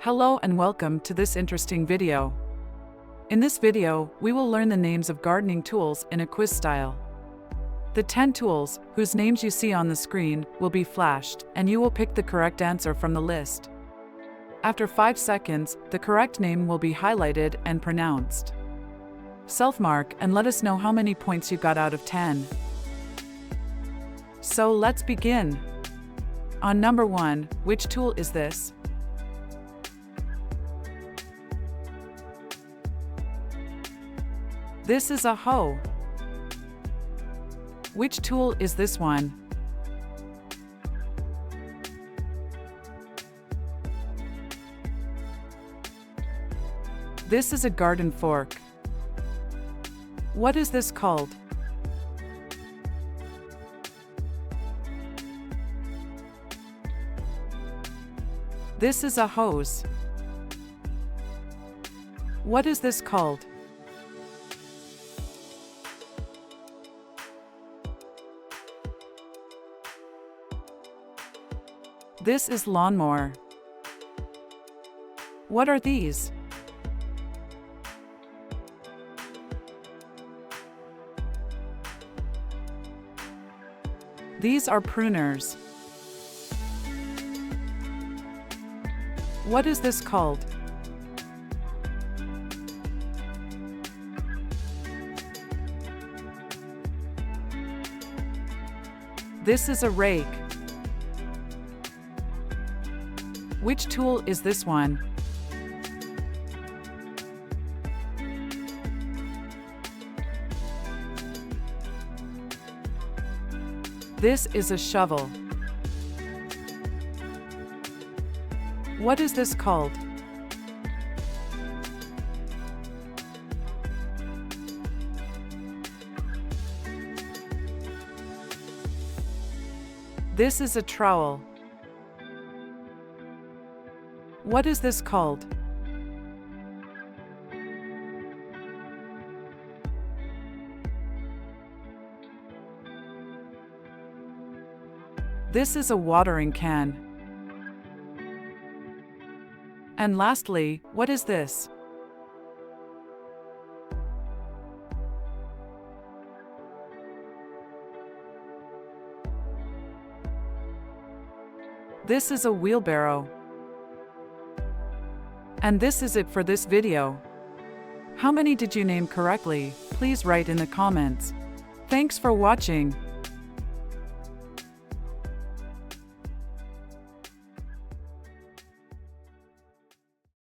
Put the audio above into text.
Hello and welcome to this interesting video. In this video, we will learn the names of gardening tools in a quiz style. The 10 tools, whose names you see on the screen, will be flashed, and you will pick the correct answer from the list. After 5 seconds, the correct name will be highlighted and pronounced. Self-mark and let us know how many points you got out of 10. So let's begin. On number 1, which tool is this? This is a hoe. Which tool is this one? This is a garden fork. What is this called? This is a hose. What is this called? This is lawnmower. What are these? These are pruners. What is this called? This is a rake. Which tool is this one? This is a shovel. What is this called? This is a trowel. What is this called? This is a watering can. And lastly, what is this? This is a wheelbarrow. And this is it for this video. How many did you name correctly? Please write in the comments. Thanks for watching.